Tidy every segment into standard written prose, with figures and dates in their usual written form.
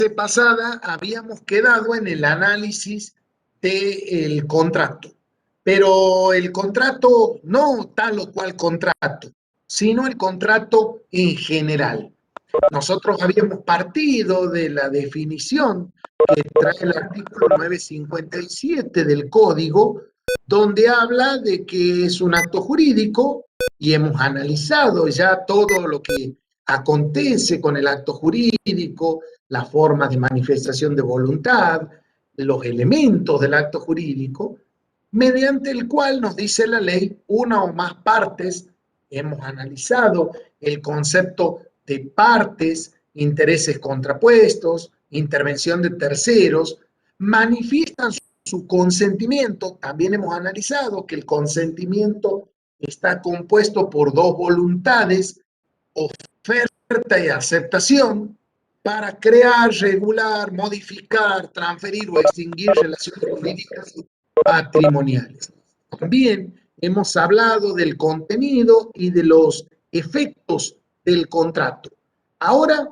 pasada habíamos quedado en el análisis del contrato, pero el contrato no tal o cual contrato, sino el contrato en general. Nosotros habíamos partido de la definición que trae el artículo 957 del Código, donde habla de que es un acto jurídico y hemos analizado ya todo lo que acontece con el acto jurídico, las formas de manifestación de voluntad, los elementos del acto jurídico, mediante el cual nos dice la ley una o más partes. Hemos analizado el concepto de partes, intereses contrapuestos, intervención de terceros, manifiestan su consentimiento. También hemos analizado que el consentimiento está compuesto por dos voluntades, oferta y aceptación, para crear, regular, modificar, transferir o extinguir relaciones jurídicas patrimoniales. También hemos hablado del contenido y de los efectos del contrato. Ahora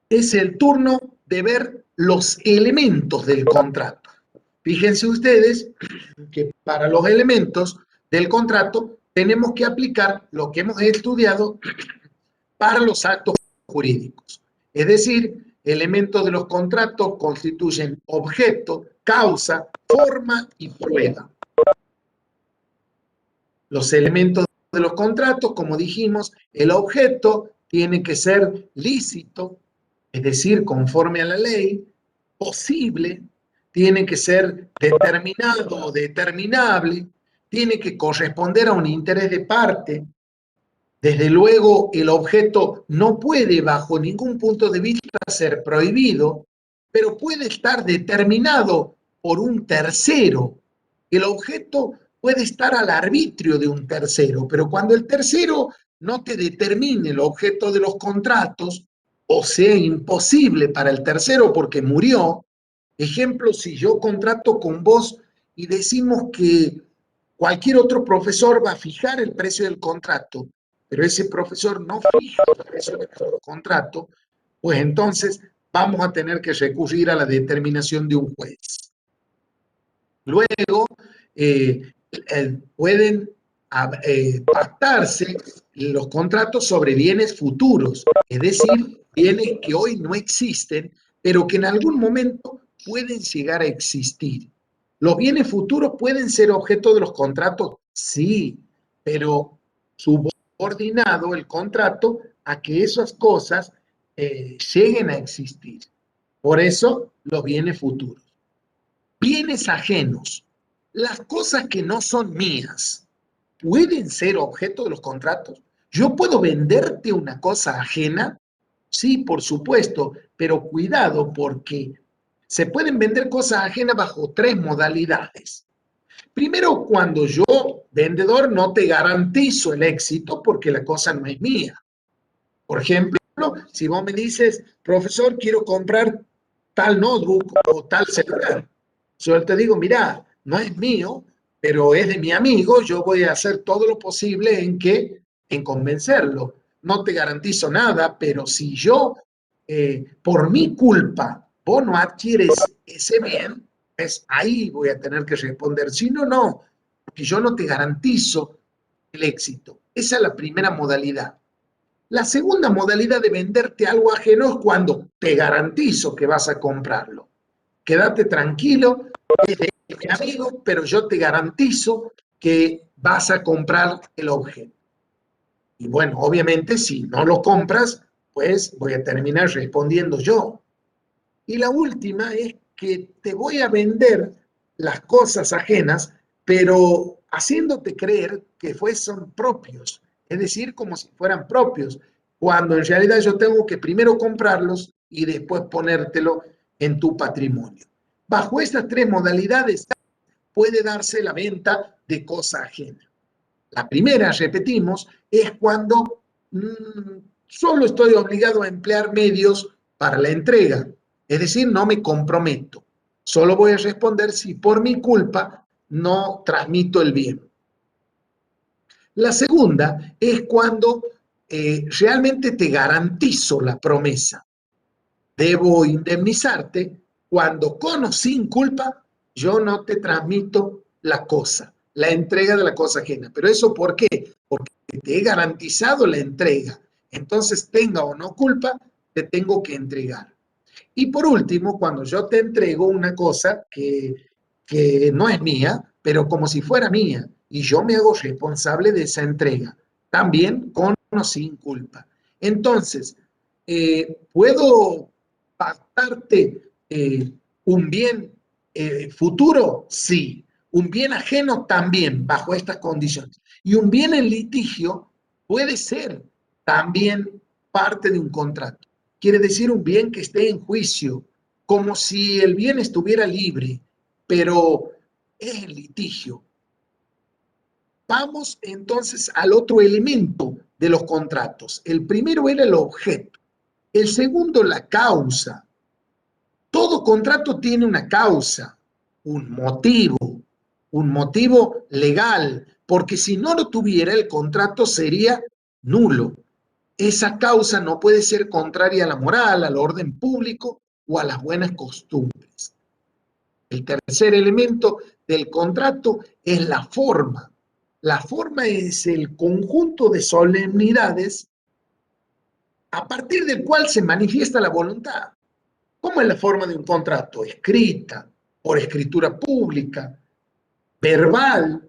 es el turno de ver los elementos del contrato. Fíjense ustedes que para los elementos del contrato tenemos que aplicar lo que hemos estudiado para los actos jurídicos. Es decir, elementos de los contratos constituyen objeto, causa, forma y prueba. Los elementos de los contratos, como dijimos, el objeto tiene que ser lícito, es decir, conforme a la ley, posible, tiene que ser determinado o determinable, tiene que corresponder a un interés de parte. Desde luego, el objeto no puede, bajo ningún punto de vista, ser prohibido, pero puede estar determinado por un tercero. El objeto puede estar al arbitrio de un tercero, pero cuando el tercero no te determine el objeto de los contratos, o sea imposible para el tercero porque murió. Ejemplo, si yo contrato con vos y decimos que cualquier otro profesor va a fijar el precio del contrato, pero ese profesor no fija el precio del contrato, pues entonces vamos a tener que recurrir a la determinación de un juez. Luego, pueden pactarse los contratos sobre bienes futuros, es decir, bienes que hoy no existen, pero que en algún momento pueden llegar a existir. ¿Los bienes futuros pueden ser objeto de los contratos? Sí, pero subordinado el contrato a que esas cosas lleguen a existir. Por eso, los bienes futuros. Bienes ajenos. Las cosas que no son mías pueden ser objeto de los contratos. ¿Yo puedo venderte una cosa ajena? Sí, por supuesto, pero cuidado porque se pueden vender cosas ajenas bajo tres modalidades. Primero, cuando yo, vendedor, no te garantizo el éxito porque la cosa no es mía. Por ejemplo, si vos me dices, profesor, quiero comprar tal notebook o tal celular, yo te digo, mira, no es mío, pero es de mi amigo, yo voy a hacer todo lo posible en convencerlo. No te garantizo nada, pero si yo, por mi culpa, vos no adquieres ese bien, pues ahí voy a tener que responder. Si no, no, porque yo no te garantizo el éxito. Esa es la primera modalidad. La segunda modalidad de venderte algo ajeno es cuando te garantizo que vas a comprarlo. Quédate tranquilo, es de mi amigo, pero yo te garantizo que vas a comprar el objeto. Y bueno, obviamente si no lo compras, pues voy a terminar respondiendo yo. Y la última es que te voy a vender las cosas ajenas, pero haciéndote creer que son propios, es decir, como si fueran propios, cuando en realidad yo tengo que primero comprarlos y después ponértelo en tu patrimonio. Bajo estas tres modalidades puede darse la venta de cosa ajena. La primera, repetimos, es cuando solo estoy obligado a emplear medios para la entrega, es decir, no me comprometo. Solo voy a responder si por mi culpa no transmito el bien. La segunda es cuando realmente te garantizo la promesa. debo indemnizarte cuando con o sin culpa yo no te transmito la cosa, la entrega de la cosa ajena. ¿Pero eso por qué? Porque te he garantizado la entrega. Entonces, tenga o no culpa, te tengo que entregar. Y por último, cuando yo te entrego una cosa que no es mía, pero como si fuera mía, y yo me hago responsable de esa entrega, también con o sin culpa. Entonces, ¿puedo pactarte un bien futuro? Sí. Un bien ajeno también, bajo estas condiciones. Y un bien en litigio puede ser también parte de un contrato. Quiere decir un bien que esté en juicio, como si el bien estuviera libre, pero es el litigio. Vamos entonces al otro elemento de los contratos. El primero era el objeto, el segundo la causa. Todo contrato tiene una causa, un motivo legal, porque si no lo tuviera, el contrato sería nulo. Esa causa no puede ser contraria a la moral, al orden público o a las buenas costumbres. El tercer elemento del contrato es la forma. La forma es el conjunto de solemnidades a partir del cual se manifiesta la voluntad. ¿Cómo es la forma de un contrato? Escrita, por escritura pública, verbal.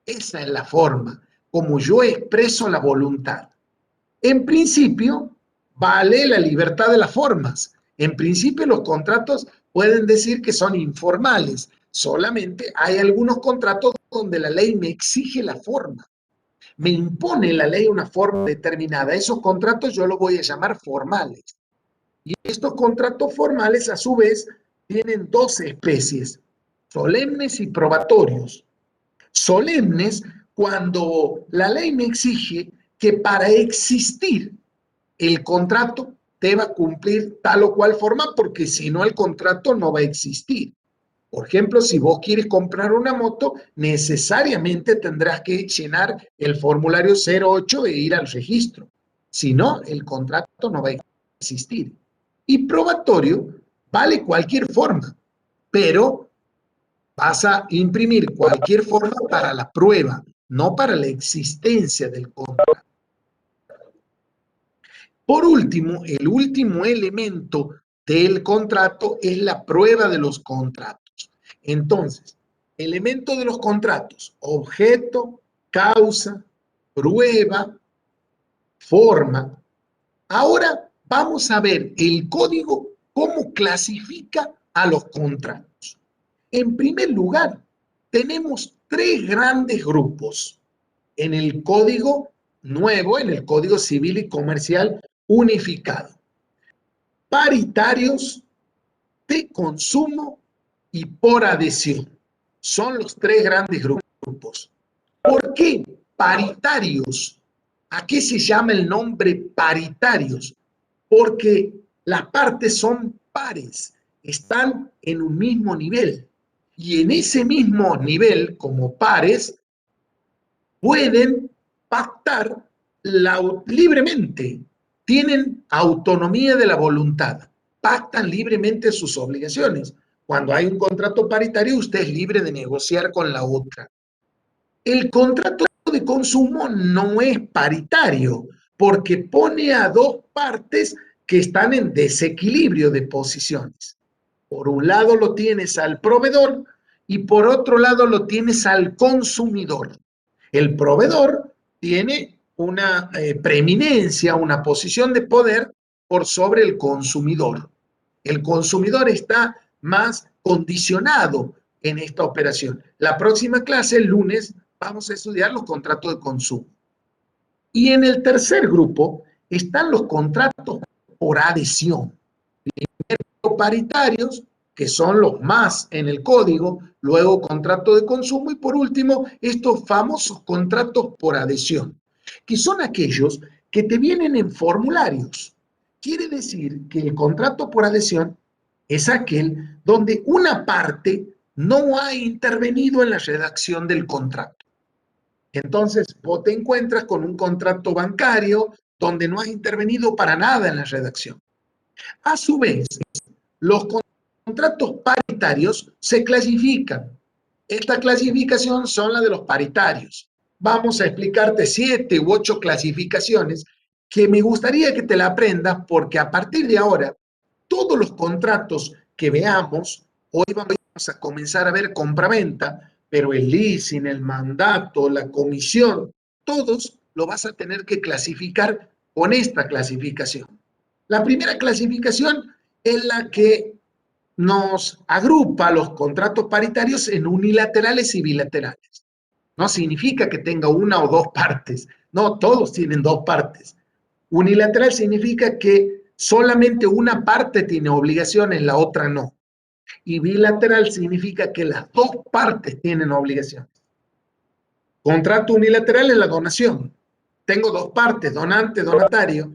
Esa es la forma, como yo expreso la voluntad. En principio, vale la libertad de las formas. En principio, los contratos pueden decir que son informales. Solamente hay algunos contratos donde la ley me exige la forma. Me impone la ley una forma determinada. Esos contratos yo los voy a llamar formales. Y estos contratos formales, a su vez, tienen dos especies, solemnes y probatorios. Solemnes cuando la ley me exige que para existir el contrato deba cumplir tal o cual forma, porque si no el contrato no va a existir. Por ejemplo, si vos quieres comprar una moto, necesariamente tendrás que llenar el formulario 08 e ir al registro. Si no, el contrato no va a existir. Y probatorio vale cualquier forma, pero vas a imprimir cualquier forma para la prueba, no para la existencia del contrato. Por último, el último elemento del contrato es la prueba de los contratos. Entonces, elemento de los contratos, objeto, causa, prueba, forma. Ahora vamos a ver el código cómo clasifica a los contratos. En primer lugar, tenemos tres grandes grupos en el código nuevo, en el Código Civil y Comercial unificado. Paritarios, de consumo y por adhesión. Son los tres grandes grupos. ¿Por qué paritarios? ¿A qué se llama el nombre paritarios? Porque las partes son pares, están en un mismo nivel. Y en ese mismo nivel, como pares, pueden pactar libremente, tienen autonomía de la voluntad, pactan libremente sus obligaciones. Cuando hay un contrato paritario, usted es libre de negociar con la otra. El contrato de consumo no es paritario porque pone a dos partes que están en desequilibrio de posiciones. Por un lado lo tienes al proveedor y por otro lado lo tienes al consumidor. El proveedor tiene una preeminencia, una posición de poder por sobre el consumidor. El consumidor está más condicionado en esta operación. La próxima clase, el lunes, vamos a estudiar los contratos de consumo. Y en el tercer grupo están los contratos por adhesión. Primero paritarios, que son los más en el código, luego contrato de consumo y por último estos famosos contratos por adhesión, que son aquellos que te vienen en formularios. Quiere decir que el contrato por adhesión es aquel donde una parte no ha intervenido en la redacción del contrato. Entonces, vos te encuentras con un contrato bancario donde no has intervenido para nada en la redacción. A su vez, los contratos paritarios se clasifican. Esta clasificación son la de los paritarios. Vamos a explicarte 7 u 8 clasificaciones que me gustaría que te la aprendas porque a partir de ahora, todos los contratos que veamos, hoy vamos a comenzar a ver compraventa, pero el leasing, el mandato, la comisión, todos lo vas a tener que clasificar con esta clasificación. La primera clasificación es la que nos agrupa los contratos paritarios en unilaterales y bilaterales. No significa que tenga una o dos partes, no, todos tienen dos partes. Unilateral significa que solamente una parte tiene obligaciones, la otra no. Y bilateral significa que las dos partes tienen obligaciones. Contrato unilateral es la donación. Tengo dos partes, donante, donatario,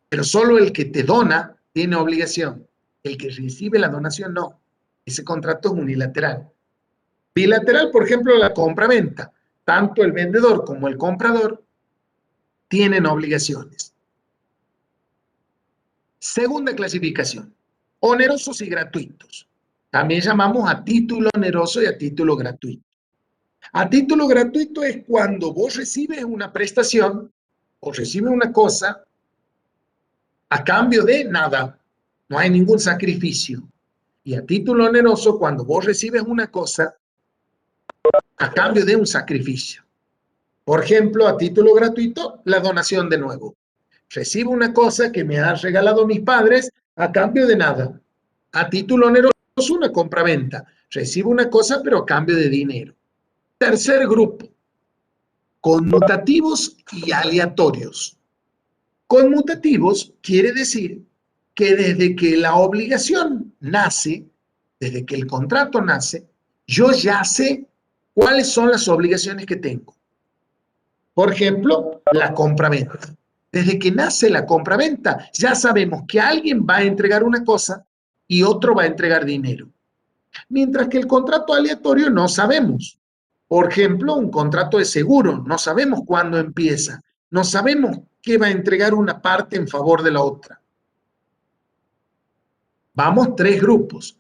pero solo el que te dona tiene obligación. El que recibe la donación no. Ese contrato es unilateral. Bilateral, por ejemplo, la compra-venta. Tanto el vendedor como el comprador tienen obligaciones. Segunda clasificación, onerosos y gratuitos. También llamamos a título oneroso y a título gratuito. A título gratuito es cuando vos recibes una prestación o recibes una cosa a cambio de nada. No hay ningún sacrificio. Y a título oneroso cuando vos recibes una cosa a cambio de un sacrificio. Por ejemplo, a título gratuito, la donación de nuevo. Recibo una cosa que me han regalado mis padres a cambio de nada. A título oneroso, una compraventa. Recibo una cosa, pero a cambio de dinero. Tercer grupo, conmutativos y aleatorios. Conmutativos quiere decir que desde que la obligación nace, desde que el contrato nace, yo ya sé cuáles son las obligaciones que tengo. Por ejemplo, la compraventa. Desde que nace la compraventa, ya sabemos que alguien va a entregar una cosa y otro va a entregar dinero. Mientras que el contrato aleatorio no sabemos. Por ejemplo, un contrato de seguro, no sabemos cuándo empieza, no sabemos qué va a entregar una parte en favor de la otra. Vamos 3 grupos.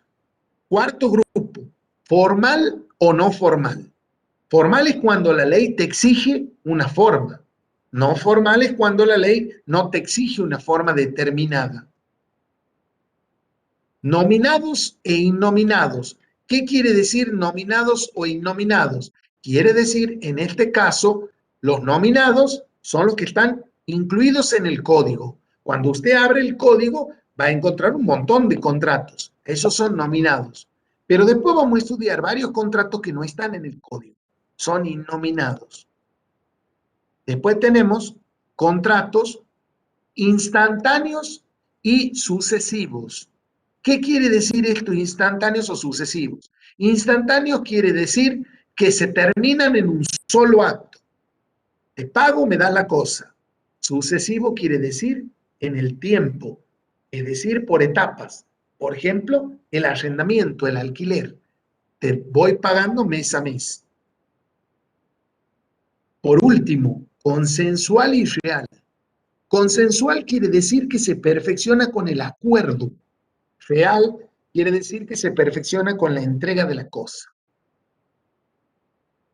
Cuarto grupo, formal o no formal. Formal es cuando la ley te exige una forma. No formal es cuando la ley no te exige una forma determinada. Nominados e innominados. ¿Qué quiere decir nominados o innominados? Quiere decir, en este caso, los nominados son los que están incluidos en el código. Cuando usted abre el código, va a encontrar un montón de contratos. Esos son nominados. Pero después vamos a estudiar varios contratos que no están en el código. Son innominados. Después tenemos contratos instantáneos y sucesivos. ¿Qué quiere decir esto, instantáneos o sucesivos? Instantáneos quiere decir que se terminan en un solo acto. Te pago, me das la cosa. Sucesivo quiere decir en el tiempo, es decir, por etapas. Por ejemplo, el arrendamiento, el alquiler. Te voy pagando mes a mes. Por último, consensual y real. Consensual quiere decir que se perfecciona con el acuerdo. Real quiere decir que se perfecciona con la entrega de la cosa.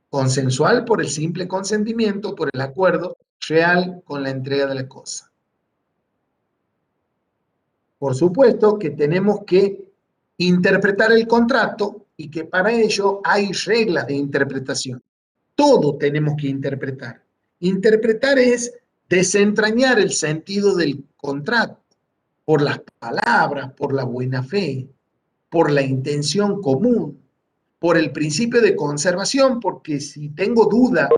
Consensual por el simple consentimiento, por el acuerdo. Real con la entrega de la cosa. Por supuesto que tenemos que interpretar el contrato y que para ello hay reglas de interpretación. Todo tenemos que interpretar. Interpretar es desentrañar el sentido del contrato por las palabras, por la buena fe, por la intención común, por el principio de conservación, porque si tengo duda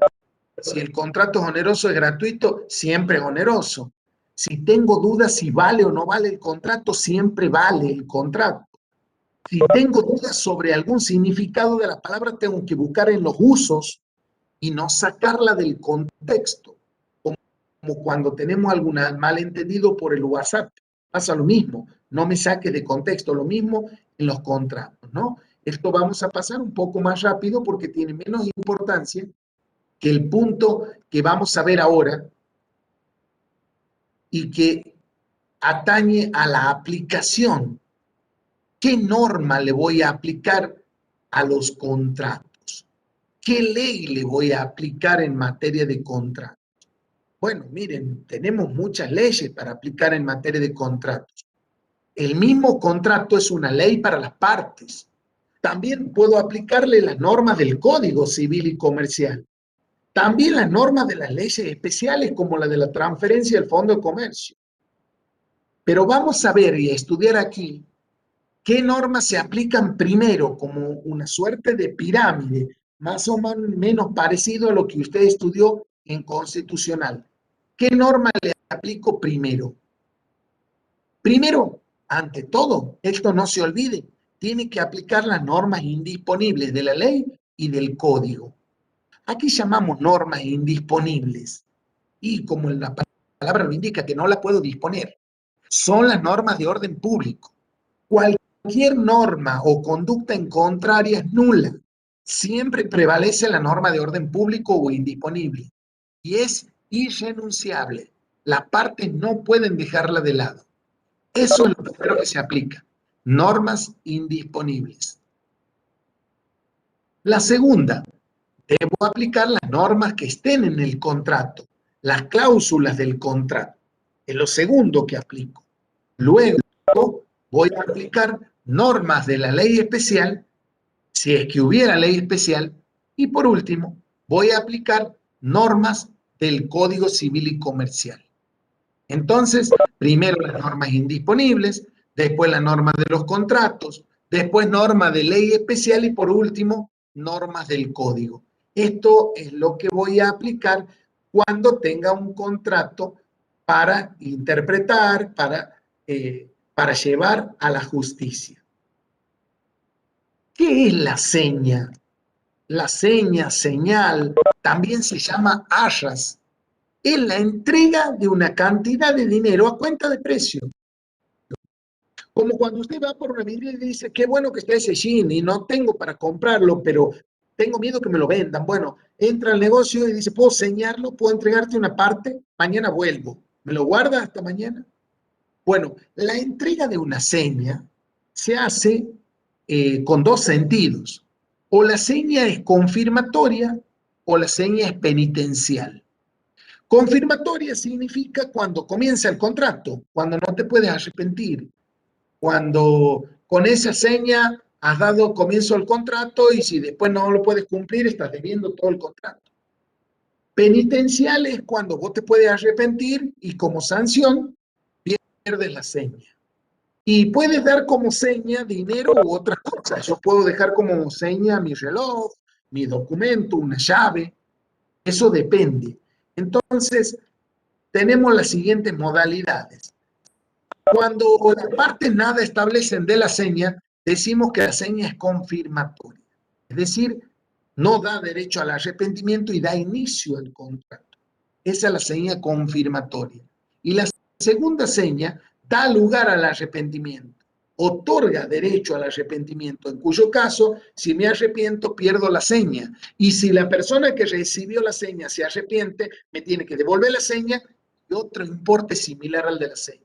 si el contrato es oneroso o es gratuito, siempre es oneroso. Si tengo dudas si vale o no vale el contrato, siempre vale el contrato. Si tengo dudas sobre algún significado de la palabra, tengo que buscar en los usos y no sacarla del contexto. Como cuando tenemos algún malentendido por el WhatsApp. Pasa lo mismo. No me saque de contexto. Lo mismo en los contratos, ¿no? Esto vamos a pasar un poco más rápido porque tiene menos importancia que el punto que vamos a ver ahora y que atañe a la aplicación. ¿Qué norma le voy a aplicar a los contratos? ¿Qué ley le voy a aplicar en materia de contratos? Bueno, miren, tenemos muchas leyes para aplicar en materia de contratos. El mismo contrato es una ley para las partes. También puedo aplicarle las normas del Código Civil y Comercial. También las normas de las leyes especiales como la de la transferencia del Fondo de Comercio. Pero vamos a ver y a estudiar aquí qué normas se aplican primero como una suerte de pirámide, más o menos parecido a lo que usted estudió en constitucional. ¿Qué norma le aplico primero? Primero, ante todo, esto no se olvide, tiene que aplicar las normas indisponibles de la ley y del código. Aquí llamamos normas indisponibles y como la palabra lo indica que no la puedo disponer, son las normas de orden público. Cualquier norma o conducta en contraria es nula. Siempre prevalece la norma de orden público o indisponible y es irrenunciable. Las partes no pueden dejarla de lado. Eso es lo primero que se aplica. Normas indisponibles. La segunda, debo aplicar las normas que estén en el contrato, las cláusulas del contrato. Es lo segundo que aplico. Luego voy a aplicar normas de la ley especial, si es que hubiera ley especial, y por último, voy a aplicar normas del Código Civil y Comercial. Entonces, primero las normas indisponibles, después la norma de los contratos, después norma de ley especial y por último, normas del código. Esto es lo que voy a aplicar cuando tenga un contrato para interpretar, para llevar a la justicia. ¿Qué es la seña? La seña, señal, también se llama arras. Es la entrega de una cantidad de dinero a cuenta de precio. Como cuando usted va por una vidriera y dice, qué bueno que está ese jean y no tengo para comprarlo, pero tengo miedo que me lo vendan. Bueno, entra al negocio y dice, ¿puedo señarlo? ¿Puedo entregarte una parte? Mañana vuelvo. ¿Me lo guarda hasta mañana? Bueno, la entrega de una seña se hace con dos sentidos. O la seña es confirmatoria o la seña es penitencial. Confirmatoria significa cuando comienza el contrato, cuando no te puedes arrepentir, cuando con esa seña has dado comienzo al contrato y si después no lo puedes cumplir, estás debiendo todo el contrato. Penitencial es cuando vos te puedes arrepentir y como sanción pierdes la seña. Y puedes dar como seña dinero u otras cosas. Yo puedo dejar como seña mi reloj, mi documento, una llave. Eso depende. Entonces, tenemos las siguientes modalidades. Cuando las partes nada establecen de la seña, decimos que la seña es confirmatoria. Es decir, no da derecho al arrepentimiento y da inicio al contrato. Esa es la seña confirmatoria. Y la segunda seña da lugar al arrepentimiento, otorga derecho al arrepentimiento, en cuyo caso, si me arrepiento, pierdo la seña. Y si la persona que recibió la seña se arrepiente, me tiene que devolver la seña y otro importe similar al de la seña.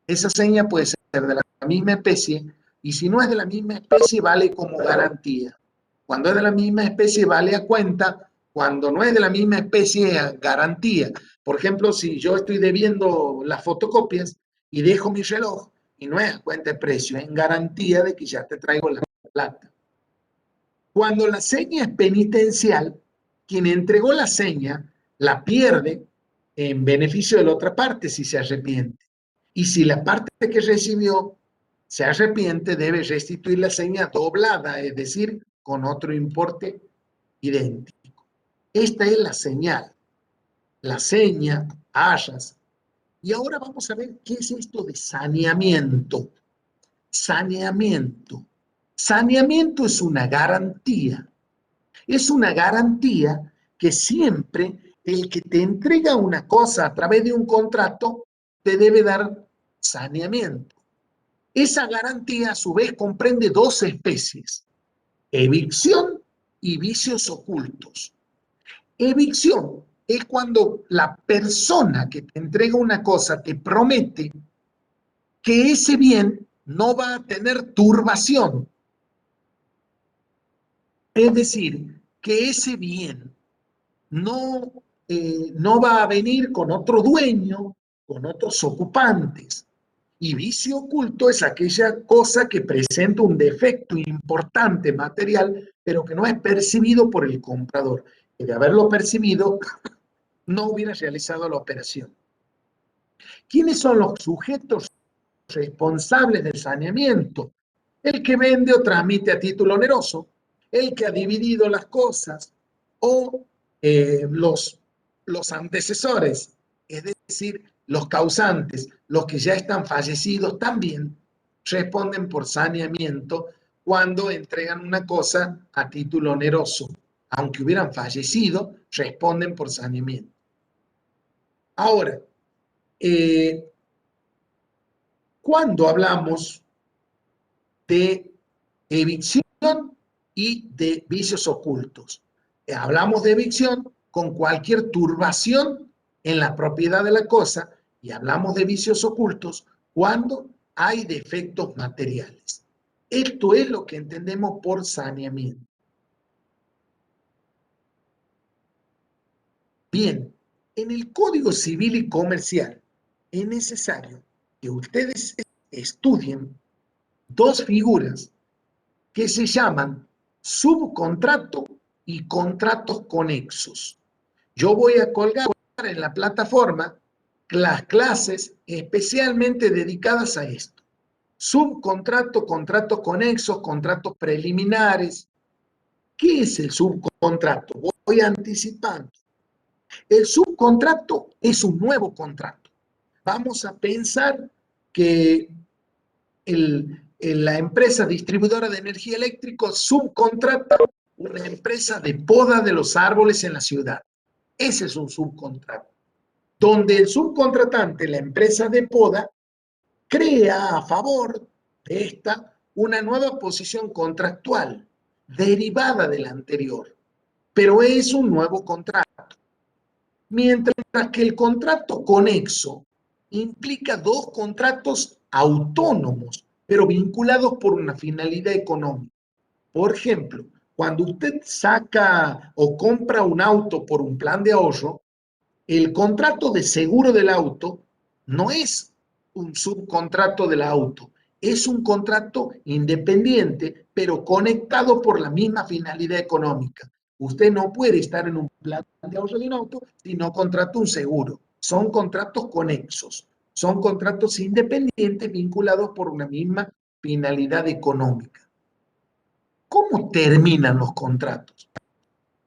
Esa seña puede ser de la misma especie y si no es de la misma especie vale como garantía. Cuando es de la misma especie vale a cuenta, cuando no es de la misma especie es garantía. Por ejemplo, si yo estoy debiendo las fotocopias y dejo mi reloj y no es a cuenta de precio, es en garantía de que ya te traigo la plata. Cuando la seña es penitencial, quien entregó la seña la pierde en beneficio de la otra parte si se arrepiente. Y si la parte que recibió se arrepiente, debe restituir la seña doblada, es decir, con otro importe idéntico. Esta es la seña, arras. Y ahora vamos a ver qué es esto de saneamiento. Saneamiento. Saneamiento es una garantía. Es una garantía que siempre el que te entrega una cosa a través de un contrato te debe dar saneamiento. Esa garantía a su vez comprende dos especies, evicción y vicios ocultos. Evicción es cuando la persona que te entrega una cosa te promete que ese bien no va a tener turbación. Es decir, que ese bien no, no va a venir con otro dueño, con otros ocupantes. Y vicio oculto es aquella cosa que presenta un defecto importante material, pero que no es percibido por el comprador. Y de haberlo percibido, no hubiera realizado la operación. ¿Quiénes son los sujetos responsables del saneamiento? El que vende o transmite a título oneroso, el que ha dividido las cosas o los antecesores, es decir, los causantes, los que ya están fallecidos también responden por saneamiento cuando entregan una cosa a título oneroso. Aunque hubieran fallecido, responden por saneamiento. Ahora, cuando hablamos de evicción y de vicios ocultos. Hablamos de evicción con cualquier turbación en la propiedad de la cosa y hablamos de vicios ocultos cuando hay defectos materiales. Esto es lo que entendemos por saneamiento. Bien, en el Código Civil y Comercial es necesario que ustedes estudien dos figuras que se llaman subcontrato y contratos conexos. Yo voy a colgar en la plataforma las clases especialmente dedicadas a esto. Subcontrato, contratos conexos, contratos preliminares. ¿Qué es el subcontrato? Voy anticipando. El subcontrato es un nuevo contrato. Vamos a pensar que la empresa distribuidora de energía eléctrica subcontrata una empresa de poda de los árboles en la ciudad. Ese es un subcontrato, donde el subcontratante, la empresa de poda, crea a favor de esta una nueva posición contractual derivada de la anterior, pero es un nuevo contrato. Mientras que el contrato conexo implica dos contratos autónomos, pero vinculados por una finalidad económica. Por ejemplo, cuando usted saca o compra un auto por un plan de ahorro, el contrato de seguro del auto no es un subcontrato del auto, es un contrato independiente, pero conectado por la misma finalidad económica. Usted no puede estar en un plan de ahorro de un auto si no contrata un seguro. Son contratos conexos, son contratos independientes vinculados por una misma finalidad económica. ¿Cómo terminan los contratos?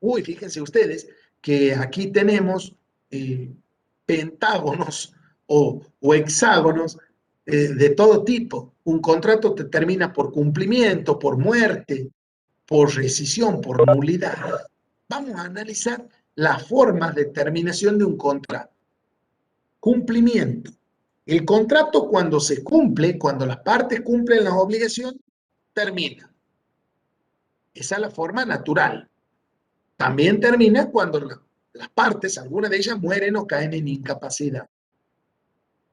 Uy, fíjense ustedes que aquí tenemos pentágonos o hexágonos de todo tipo. Un contrato te termina por cumplimiento, por muerte, por rescisión, por nulidad. Vamos a analizar las formas de terminación de un contrato. Cumplimiento. El contrato cuando se cumple, cuando las partes cumplen la obligación, termina. Esa es la forma natural. También termina cuando las partes, algunas de ellas mueren o caen en incapacidad.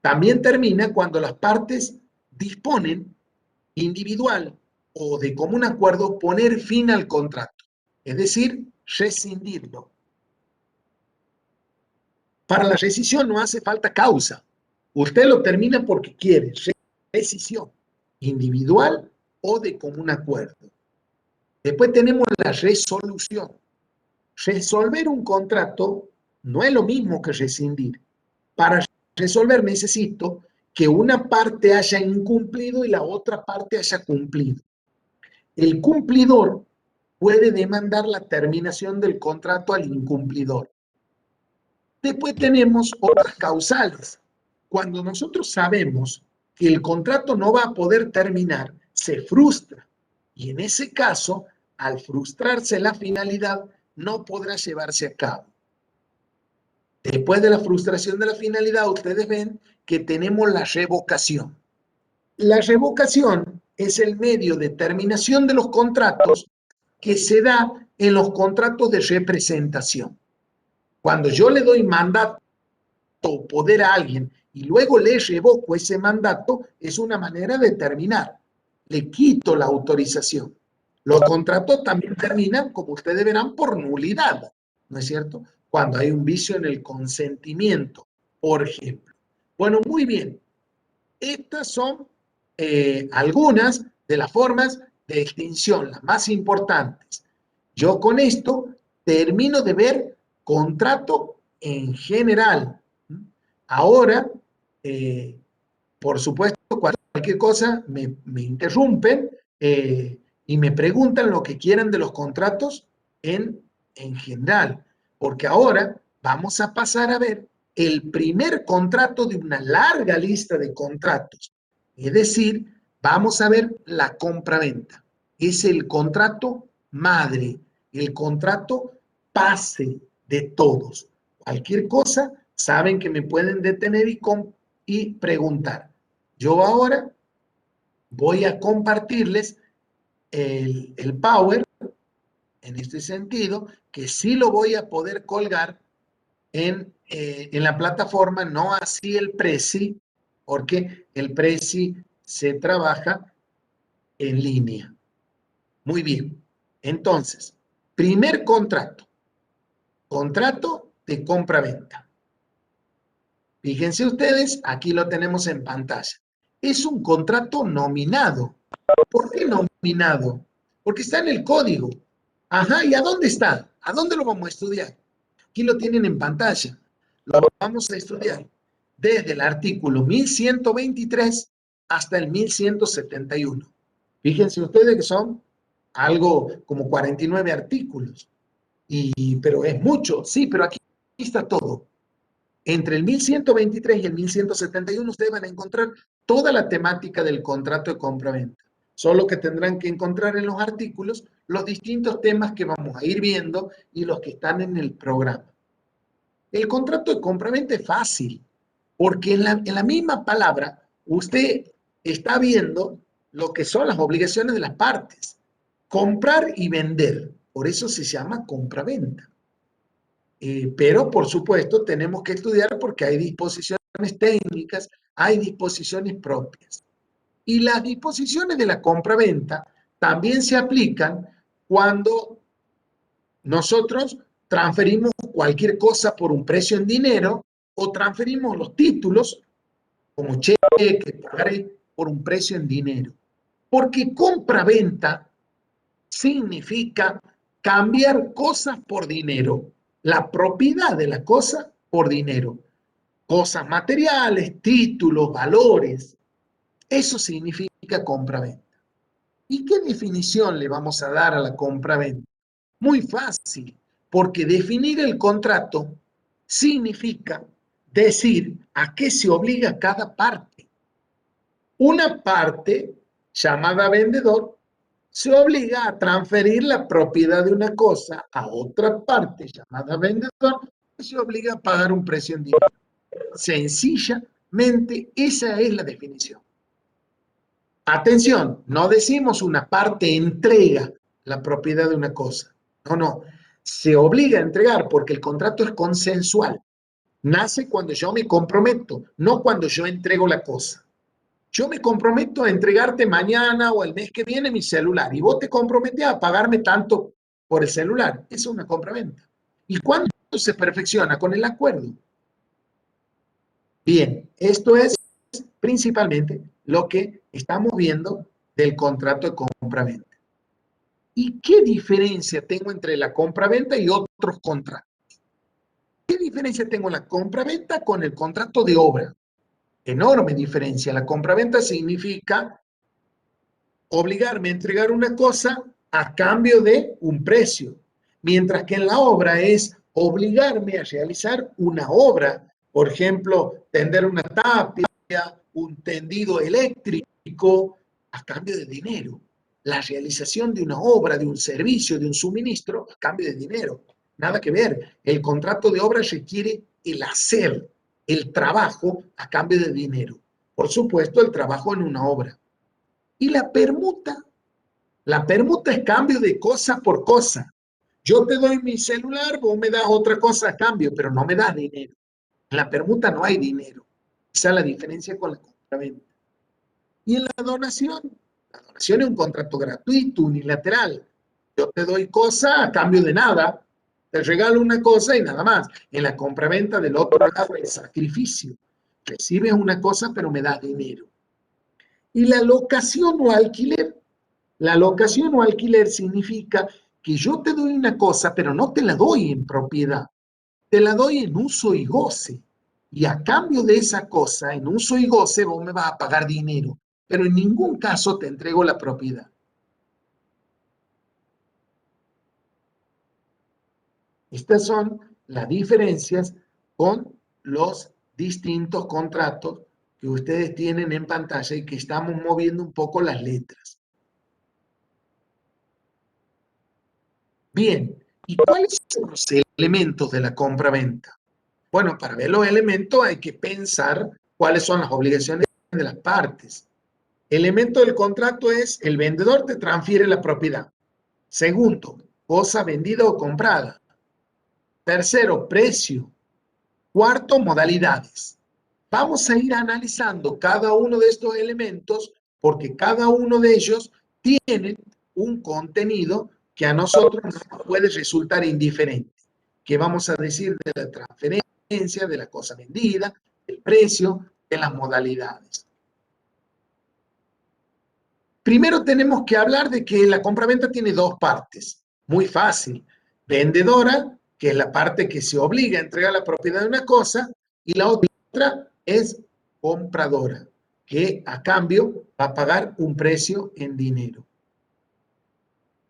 También termina cuando las partes disponen individual o de común acuerdo poner fin al contrato, es decir, rescindirlo. Para la rescisión no hace falta causa. Usted lo termina porque quiere. Rescisión individual o de común acuerdo. Después tenemos la resolución. Resolver un contrato no es lo mismo que rescindir. Para resolver necesito que una parte haya incumplido y la otra parte haya cumplido. El cumplidor puede demandar la terminación del contrato al incumplidor. Después tenemos otras causales. Cuando nosotros sabemos que el contrato no va a poder terminar, se frustra. Y en ese caso, al frustrarse la finalidad, no podrá llevarse a cabo. Después de la frustración de la finalidad, ustedes ven que tenemos la revocación. La revocación es el medio de terminación de los contratos que se da en los contratos de representación. Cuando yo le doy mandato o poder a alguien y luego le revoco ese mandato, es una manera de terminar. Le quito la autorización. Los contratos también terminan, como ustedes verán, por nulidad, ¿no es cierto? Cuando hay un vicio en el consentimiento, por ejemplo. Bueno, muy bien. Estas son algunas de las formas de extinción, las más importantes. Yo con esto termino de ver contrato en general. Ahora, eh, por supuesto, cualquier cosa me interrumpen y me preguntan lo que quieran de los contratos en general, porque ahora vamos a pasar a ver el primer contrato de una larga lista de contratos. Es decir, vamos a ver la compraventa. Es el contrato madre, el contrato base de todos. Cualquier cosa, saben que me pueden detener y preguntar. Yo ahora voy a compartirles el Power en este sentido, que sí lo voy a poder colgar en la plataforma, no así el Prezi, porque el Prezi se trabaja en línea. Muy bien. Entonces, primer contrato, contrato de compra-venta. Fíjense ustedes, aquí lo tenemos en pantalla. Es un contrato nominado. ¿Por qué nominado? Porque está en el código. Ajá, ¿y a dónde está? ¿A dónde lo vamos a estudiar? Aquí lo tienen en pantalla. Lo vamos a estudiar desde el artículo 1123 hasta el 1171. Fíjense ustedes que son algo como 49 artículos. Pero es mucho, sí, pero aquí está todo. Entre el 1123 y el 1171 ustedes van a encontrar toda la temática del contrato de compra-venta. Solo que tendrán que encontrar en los artículos los distintos temas que vamos a ir viendo y los que están en el programa. El contrato de compra-venta es fácil, porque en la misma palabra usted está viendo lo que son las obligaciones de las partes. Comprar y vender. Por eso se llama compra-venta. Pero, por supuesto, tenemos que estudiar porque hay disposiciones técnicas, hay disposiciones propias. Y las disposiciones de la compra-venta también se aplican cuando nosotros transferimos cualquier cosa por un precio en dinero o transferimos los títulos como cheque, pagaré, por un precio en dinero. Porque compra-venta significa cambiar cosas por dinero, la propiedad de la cosa por dinero, cosas materiales, títulos, valores. Eso significa compra-venta. ¿Y qué definición le vamos a dar a la compra-venta? Muy fácil, porque definir el contrato significa decir a qué se obliga cada parte. Una parte, llamada vendedor, se obliga a transferir la propiedad de una cosa a otra parte, llamada vendedor, y se obliga a pagar un precio en dinero. Sencillamente, esa es la definición. Atención, no decimos una parte entrega la propiedad de una cosa. No, no. Se obliga a entregar porque el contrato es consensual. Nace cuando yo me comprometo, no cuando yo entrego la cosa. Yo me comprometo a entregarte mañana o el mes que viene mi celular y vos te comprometes a pagarme tanto por el celular. Eso es una compraventa. ¿Y cuándo se perfecciona? Con el acuerdo. Bien, esto es principalmente lo que estamos viendo del contrato de compraventa. ¿Y qué diferencia tengo entre la compraventa y otros contratos? ¿Qué diferencia tengo en la compraventa con el contrato de obra? Enorme diferencia. La compraventa significa obligarme a entregar una cosa a cambio de un precio, mientras que en la obra es obligarme a realizar una obra, por ejemplo, tender una tapia, un tendido eléctrico, a cambio de dinero. La realización de una obra, de un servicio, de un suministro, a cambio de dinero. Nada que ver. El contrato de obra requiere el hacer, el trabajo a cambio de dinero. Por supuesto, el trabajo en una obra. Y la permuta es cambio de cosa por cosa. Yo te doy mi celular, vos me das otra cosa a cambio, pero no me das dinero. En la permuta no hay dinero. Esa es la diferencia con la compraventa. Y en la donación es un contrato gratuito, unilateral. Yo te doy cosa a cambio de nada, te regalo una cosa y nada más. En la compraventa del otro lado es sacrificio. Recibes una cosa pero me das dinero. Y la locación o alquiler. La locación o alquiler significa que yo te doy una cosa pero no te la doy en propiedad, te la doy en uso y goce. Y a cambio de esa cosa, en uso y goce, vos me vas a pagar dinero, pero en ningún caso te entrego la propiedad. Estas son las diferencias con los distintos contratos que ustedes tienen en pantalla y que estamos moviendo un poco las letras. Bien, ¿y cuáles son los elementos de la compra-venta? Bueno, para ver los elementos hay que pensar cuáles son las obligaciones de las partes. Elemento del contrato es el vendedor te transfiere la propiedad. Segundo, cosa vendida o comprada. Tercero, precio. Cuarto, modalidades. Vamos a ir analizando cada uno de estos elementos porque cada uno de ellos tiene un contenido que a nosotros nos puede resultar indiferente. ¿Qué vamos a decir de la transferencia, de la cosa vendida, del precio, de las modalidades? Primero tenemos que hablar de que la compraventa tiene dos partes. Muy fácil. Vendedora, que es la parte que se obliga a entregar la propiedad de una cosa, y la otra es compradora, que a cambio va a pagar un precio en dinero.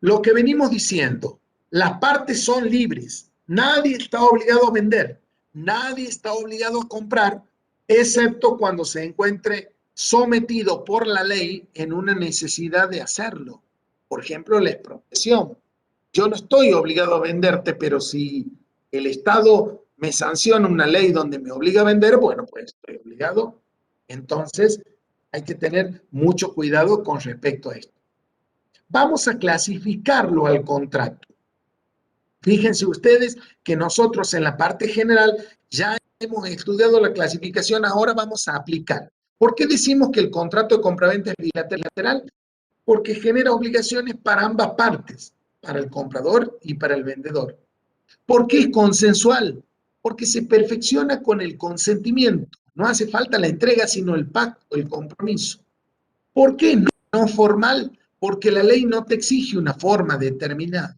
Lo que venimos diciendo, las partes son libres. Nadie está obligado a vender. Nadie está obligado a comprar, excepto cuando se encuentre sometido por la ley en una necesidad de hacerlo. Por ejemplo, la expropiación. Yo no estoy obligado a venderte, pero si el Estado me sanciona una ley donde me obliga a vender, bueno, pues estoy obligado. Entonces, hay que tener mucho cuidado con respecto a esto. Vamos a clasificarlo al contrato. Fíjense ustedes que nosotros en la parte general ya hemos estudiado la clasificación, ahora vamos a aplicar. ¿Por qué decimos que el contrato de compraventa es bilateral? Porque genera obligaciones para ambas partes, para el comprador y para el vendedor. ¿Por qué es consensual? Porque se perfecciona con el consentimiento. No hace falta la entrega, sino el pacto, el compromiso. ¿Por qué no formal? Porque la ley no te exige una forma determinada.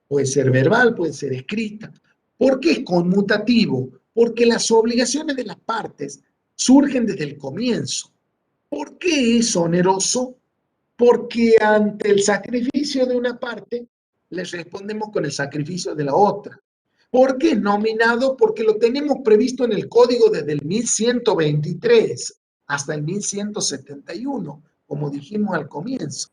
Puede ser verbal, puede ser escrita. ¿Por qué es conmutativo? Porque las obligaciones de las partes surgen desde el comienzo. ¿Por qué es oneroso? Porque ante el sacrificio de una parte, les respondemos con el sacrificio de la otra. ¿Por qué es nominado? Porque lo tenemos previsto en el código desde el 1123 hasta el 1171, como dijimos al comienzo.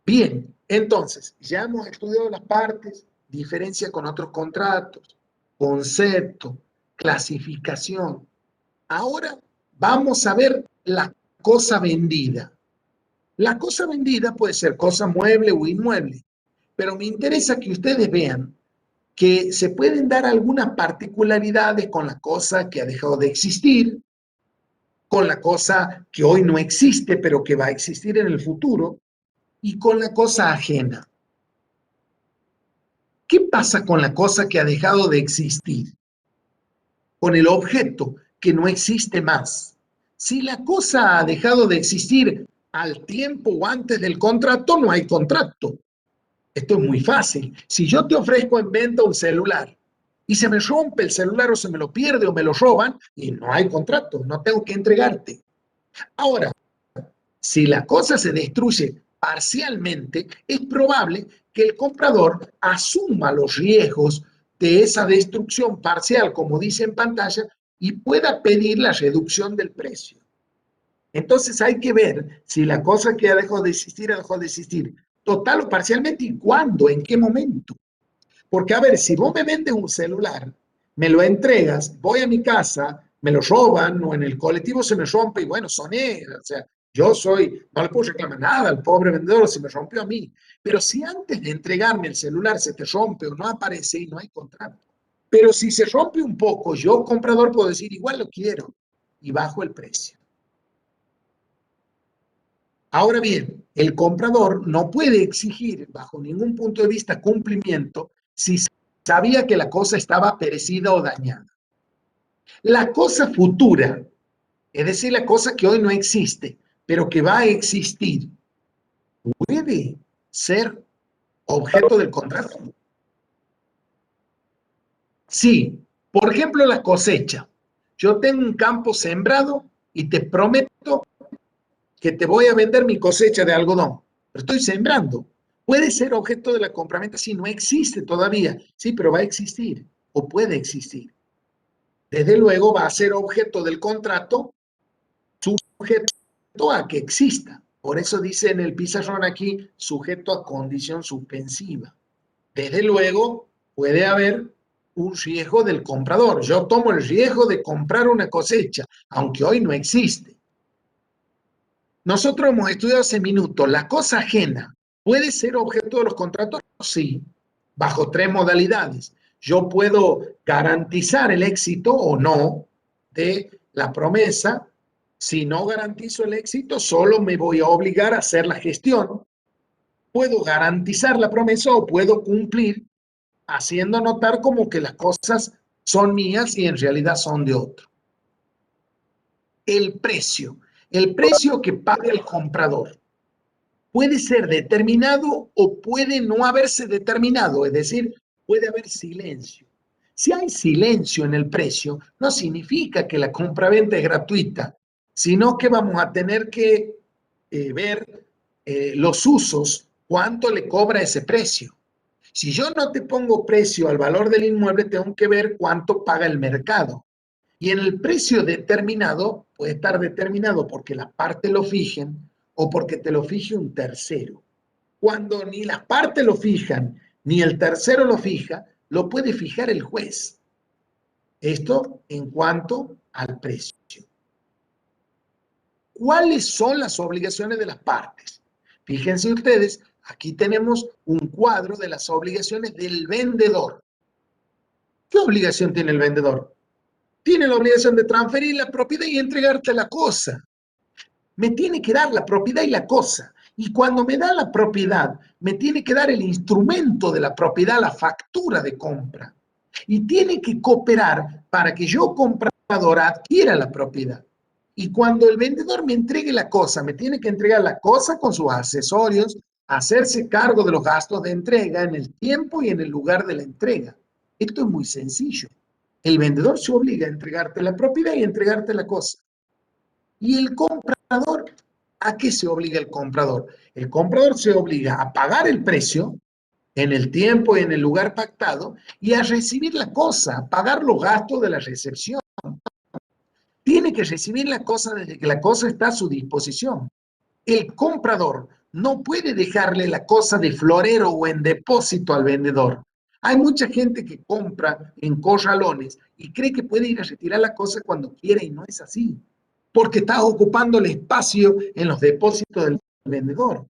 Bien, entonces, ya hemos estudiado las partes, diferencia con otros contratos, concepto, clasificación. Ahora vamos a ver la cosa vendida. La cosa vendida puede ser cosa mueble o inmueble, pero me interesa que ustedes vean que se pueden dar algunas particularidades con la cosa que ha dejado de existir, con la cosa que hoy no existe, pero que va a existir en el futuro, y con la cosa ajena. ¿Qué pasa con la cosa que ha dejado de existir? Con el objeto que no existe más. Si la cosa ha dejado de existir al tiempo o antes del contrato, no hay contrato. Esto es muy fácil. Si yo te ofrezco en venta un celular y se me rompe el celular o se me lo pierde o me lo roban, y no hay contrato, no tengo que entregarte. Ahora, si la cosa se destruye parcialmente, es probable que el comprador asuma los riesgos de esa destrucción parcial, como dice en pantalla, y pueda pedir la reducción del precio. Entonces hay que ver si la cosa que ha dejado de existir total o parcialmente, y cuándo, en qué momento. Porque, a ver, si vos me vendes un celular, me lo entregas, voy a mi casa, me lo roban o en el colectivo se me rompe y bueno, soné, o sea, yo soy, no le puedo reclamar nada al pobre vendedor si me rompió a mí. Pero si antes de entregarme el celular se te rompe o no aparece y no hay contrato, Pero si se rompe un poco, yo comprador puedo decir, igual lo quiero y bajo el precio. Ahora bien, el comprador no puede exigir bajo ningún punto de vista cumplimiento si sabía que la cosa estaba perecida o dañada. La cosa futura, es decir, la cosa que hoy no existe, pero que va a existir, puede ser objeto del contrato. Sí, por ejemplo, la cosecha. Yo tengo un campo sembrado y te prometo que te voy a vender mi cosecha de algodón, pero estoy sembrando. Puede ser objeto de la compraventa si no existe todavía, sí, pero va a existir o puede existir. Desde luego va a ser objeto del contrato sujeto a que exista. Por eso dice en el pizarrón aquí, sujeto a condición suspensiva. Desde luego puede haber un riesgo del comprador. Yo tomo el riesgo de comprar una cosecha, aunque hoy no existe. Nosotros hemos estudiado hace minutos, la cosa ajena puede ser objeto de los contratos, sí, bajo tres modalidades. Yo puedo garantizar el éxito o no de la promesa. Si no garantizo el éxito, solo me voy a obligar a hacer la gestión. Puedo garantizar la promesa o puedo cumplir haciendo notar como que las cosas son mías y en realidad son de otro. El precio que paga el comprador puede ser determinado o puede no haberse determinado, es decir, puede haber silencio. Si hay silencio en el precio, no significa que la compraventa es gratuita, sino que vamos a tener que ver los usos, cuánto le cobra ese precio. Si yo no te pongo precio al valor del inmueble, tengo que ver cuánto paga el mercado. Y en el precio determinado, puede estar determinado porque las partes lo fijen o porque te lo fije un tercero. Cuando ni las partes lo fijan, ni el tercero lo fija, lo puede fijar el juez. Esto en cuanto al precio. ¿Cuáles son las obligaciones de las partes? Fíjense ustedes, aquí tenemos un cuadro de las obligaciones del vendedor. ¿Qué obligación tiene el vendedor? Tiene la obligación de transferir la propiedad y entregarte la cosa. Me tiene que dar la propiedad y la cosa. Y cuando me da la propiedad, me tiene que dar el instrumento de la propiedad, la factura de compra. Y tiene que cooperar para que yo, comprador, adquiera la propiedad. Y cuando el vendedor me entregue la cosa, me tiene que entregar la cosa con sus accesorios, hacerse cargo de los gastos de entrega en el tiempo y en el lugar de la entrega. Esto es muy sencillo. El vendedor se obliga a entregarte la propiedad y a entregarte la cosa. Y el comprador, ¿a qué se obliga el comprador? El comprador se obliga a pagar el precio en el tiempo y en el lugar pactado y a recibir la cosa, a pagar los gastos de la recepción. Tiene que recibir la cosa desde que la cosa está a su disposición. El comprador no puede dejarle la cosa de florero o en depósito al vendedor. Hay mucha gente que compra en corralones y cree que puede ir a retirar la cosa cuando quiere y no es así, porque está ocupando el espacio en los depósitos del vendedor.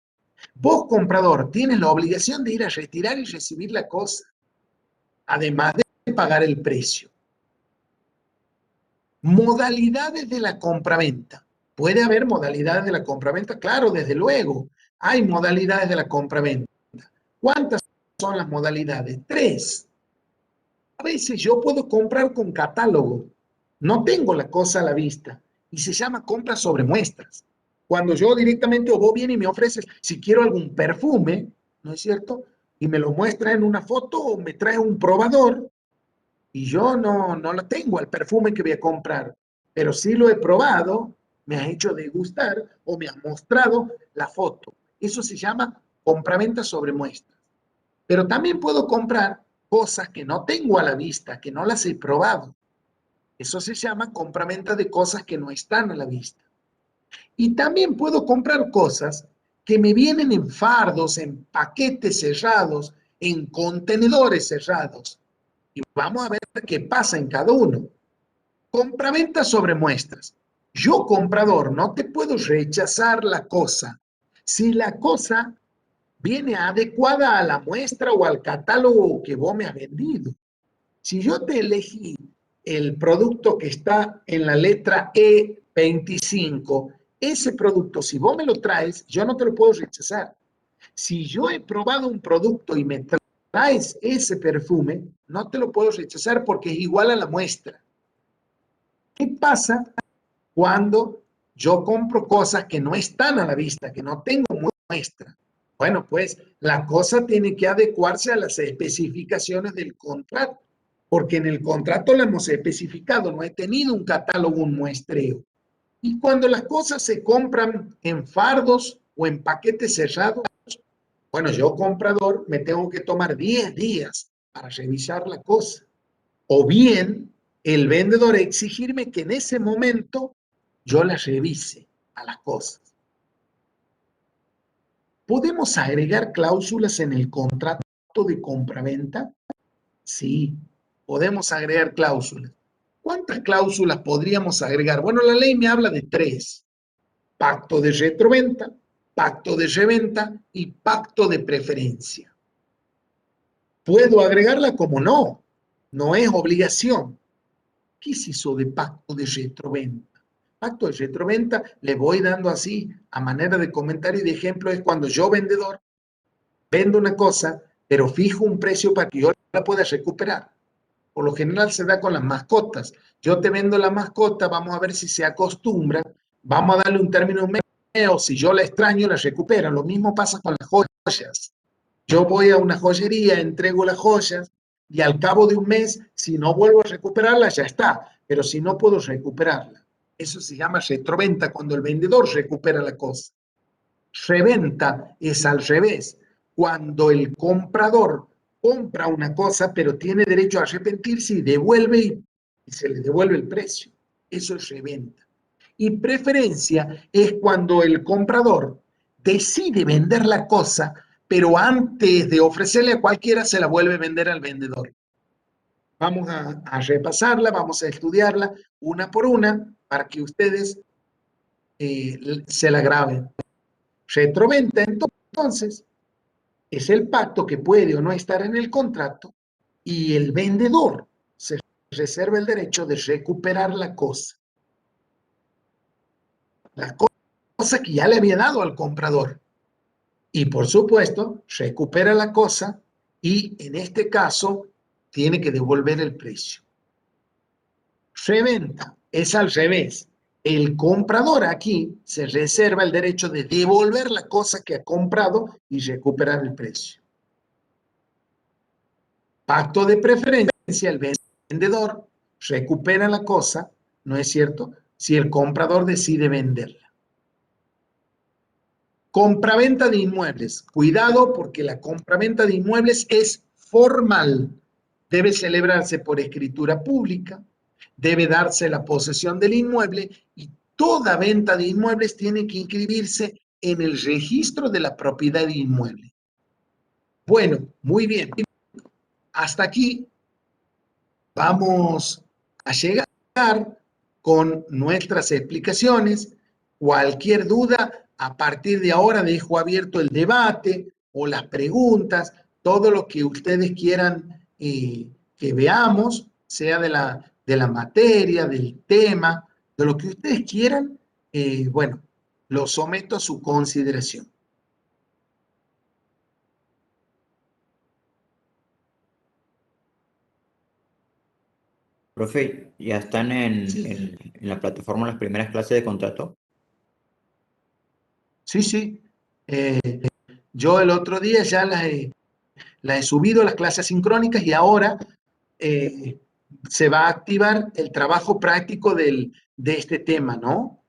Vos, comprador, tienes la obligación de ir a retirar y recibir la cosa, además de pagar el precio. Modalidades de la compraventa. ¿Puede haber modalidades de la compraventa? Claro, desde luego. Hay modalidades de la compraventa. ¿Cuántas son las modalidades? 3. A veces yo puedo comprar con catálogo. No tengo la cosa a la vista. Y se llama compra sobre muestras. Cuando yo directamente o vos vienes y me ofreces, si quiero algún perfume, ¿no es cierto? Y me lo muestra en una foto o me trae un probador, y yo no la tengo al perfume que voy a comprar, pero sí lo he probado, me has hecho degustar o me has mostrado la foto. Eso se llama compraventa sobre muestras. Pero también puedo comprar cosas que no tengo a la vista, que no las he probado. Eso se llama compraventa de cosas que no están a la vista. Y también puedo comprar cosas que me vienen en fardos, en paquetes cerrados, en contenedores cerrados. Y vamos a ver qué pasa en cada uno. Compraventa sobre muestras. Yo, comprador, no te puedo rechazar la cosa si la cosa viene adecuada a la muestra o al catálogo que vos me has vendido. Si yo te elegí el producto que está en la letra E25, ese producto, si vos me lo traes, yo no te lo puedo rechazar. Si yo he probado un producto y me traes ese perfume, no te lo puedo rechazar porque es igual a la muestra. ¿Qué pasa cuando yo compro cosas que no están a la vista, que no tengo muestra? Bueno, pues la cosa tiene que adecuarse a las especificaciones del contrato, porque en el contrato lo hemos especificado, no he tenido un catálogo, un muestreo. Y cuando las cosas se compran en fardos o en paquetes cerrados, bueno, yo comprador me tengo que tomar 10 días para revisar la cosa. O bien el vendedor exigirme que en ese momento yo las revise a las cosas. ¿Podemos agregar cláusulas en el contrato de compraventa? Sí, podemos agregar cláusulas. ¿Cuántas cláusulas podríamos agregar? Bueno, la ley me habla de 3. Pacto de retroventa, pacto de reventa y pacto de preferencia. ¿Puedo agregarla? Como no? No es obligación. ¿Qué es eso de pacto de retroventa? Pacto de retroventa, le voy dando así, a manera de comentario y de ejemplo, es cuando yo, vendedor, vendo una cosa, pero fijo un precio para que yo la pueda recuperar. Por lo general se da con las mascotas. Yo te vendo la mascota, vamos a ver si se acostumbra, vamos a darle un término medio, si yo la extraño, la recupera. Lo mismo pasa con las joyas. Yo voy a una joyería, entrego las joyas y al cabo de un mes, si no vuelvo a recuperarla, ya está. Pero si no puedo recuperarla, eso se llama retroventa, cuando el vendedor recupera la cosa. Reventa es al revés, cuando el comprador compra una cosa, pero tiene derecho a arrepentirse y devuelve y se le devuelve el precio. Eso es reventa. Y preferencia es cuando el comprador decide vender la cosa, pero antes de ofrecerle a cualquiera se la vuelve a vender al vendedor. Vamos a repasarla, vamos a estudiarla una por una para que ustedes se la graben. Retroventa, entonces, es el pacto que puede o no estar en el contrato y el vendedor se reserva el derecho de recuperar la cosa. La cosa que ya le había dado al comprador. Y por supuesto, recupera la cosa y en este caso tiene que devolver el precio. Reventa es al revés. El comprador aquí se reserva el derecho de devolver la cosa que ha comprado y recuperar el precio. Pacto de preferencia, el vendedor recupera la cosa, ¿no es cierto?, si el comprador decide venderla. Compraventa de inmuebles. Cuidado porque la compraventa de inmuebles es formal. Debe celebrarse por escritura pública, debe darse la posesión del inmueble y toda venta de inmuebles tiene que inscribirse en el registro de la propiedad de inmueble. Bueno, muy bien. Hasta aquí vamos a llegar con nuestras explicaciones. Cualquier duda, a partir de ahora dejo abierto el debate o las preguntas, todo lo que ustedes quieran que veamos, sea de la materia, del tema, de lo que ustedes quieran, bueno, lo someto a su consideración. Profe, ¿ya están Sí, en la plataforma las primeras clases de contrato? sí, sí. Yo el otro día ya las he subido a las clases sincrónicas y ahora eh, se va a activar el trabajo práctico de este tema, ¿no?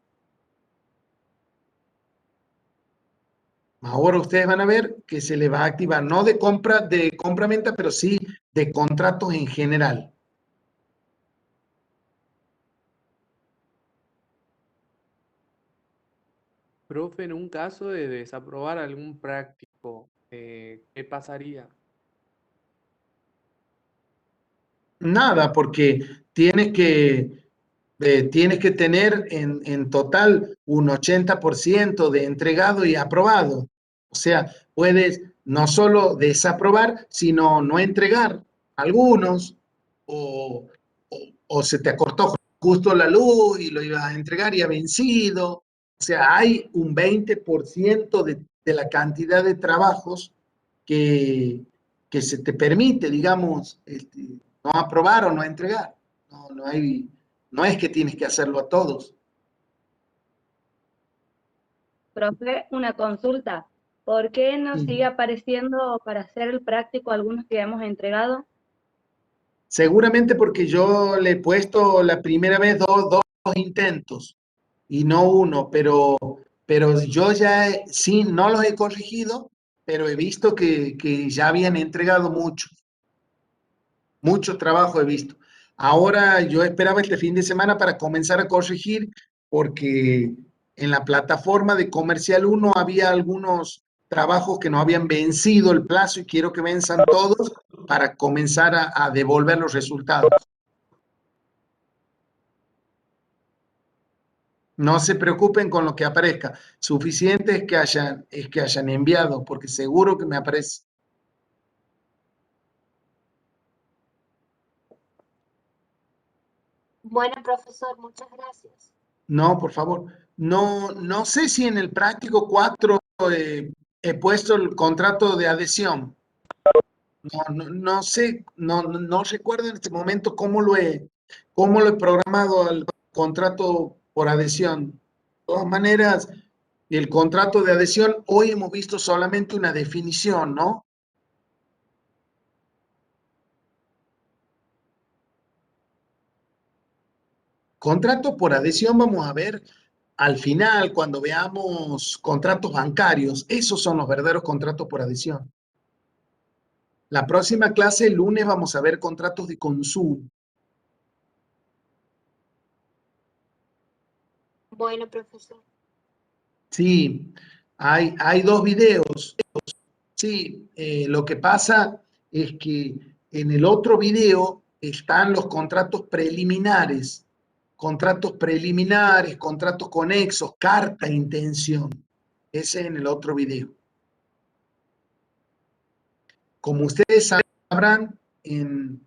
Ahora ustedes van a ver que se le va a activar, no de compra-venta, pero sí de contratos en general. Profe, en un caso de desaprobar algún práctico, ¿qué pasaría? Nada, porque tienes que, tienes que tener en total un 80% de entregado y aprobado. O sea, puedes no solo desaprobar, sino no entregar algunos. o, o se te acortó justo la luz y lo ibas a entregar y ha vencido. O sea, hay un 20% de la cantidad de trabajos que se te permite, digamos, no aprobar o no entregar. No es que tienes que hacerlo a todos. Profe, una consulta. ¿Por qué nos Sí. sigue apareciendo para hacer el práctico algunos que ya hemos entregado? Seguramente porque yo le he puesto la primera vez dos intentos y no uno, pero yo ya sí, no los he corregido, pero he visto que ya habían entregado mucho trabajo he visto. Ahora yo esperaba este fin de semana para comenzar a corregir porque en la plataforma de Comercial uno había algunos trabajos que no habían vencido el plazo y quiero que venzan todos para comenzar a devolver los resultados. No se preocupen con lo que aparezca. Suficiente es que hayan enviado, porque seguro que me aparece. Bueno, profesor, muchas gracias. No, por favor. No sé si en el práctico 4 he puesto el contrato de adhesión. No sé, no recuerdo en este momento cómo lo he programado al contrato por adhesión. De todas maneras, el contrato de adhesión, hoy hemos visto solamente una definición, ¿no? Contrato por adhesión vamos a ver al final cuando veamos contratos bancarios. Esos son los verdaderos contratos por adhesión. La próxima clase, el lunes, vamos a ver contratos de consumo. Bueno, profesor. Sí, hay dos videos. Sí, lo que pasa es que en el otro video están los contratos preliminares, contratos conexos, carta de intención. Ese es en el otro video. Como ustedes sabrán, en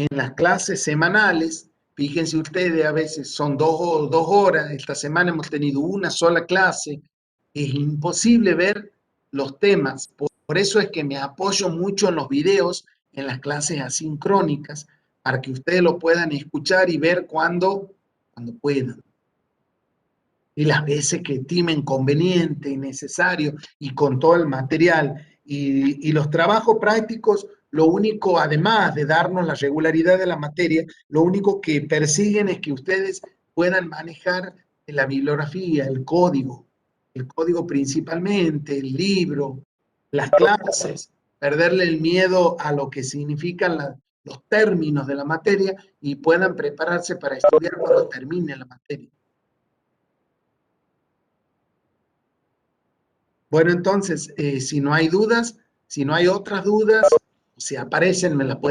las clases semanales, fíjense ustedes, a veces son dos horas, esta semana hemos tenido una sola clase, es imposible ver los temas. Por eso es que me apoyo mucho en los videos, en las clases asincrónicas, para que ustedes lo puedan escuchar y ver cuando puedan. Y las veces que estimen conveniente y necesario y con todo el material. Y los trabajos prácticos, lo único, además de darnos la regularidad de la materia, lo único que persiguen es que ustedes puedan manejar la bibliografía, el código principalmente, el libro, las clases, perderle el miedo a lo que significan los términos de la materia y puedan prepararse para estudiar cuando termine la materia. Bueno, entonces, si no hay dudas, si no hay otras dudas, si aparecen, me las pueden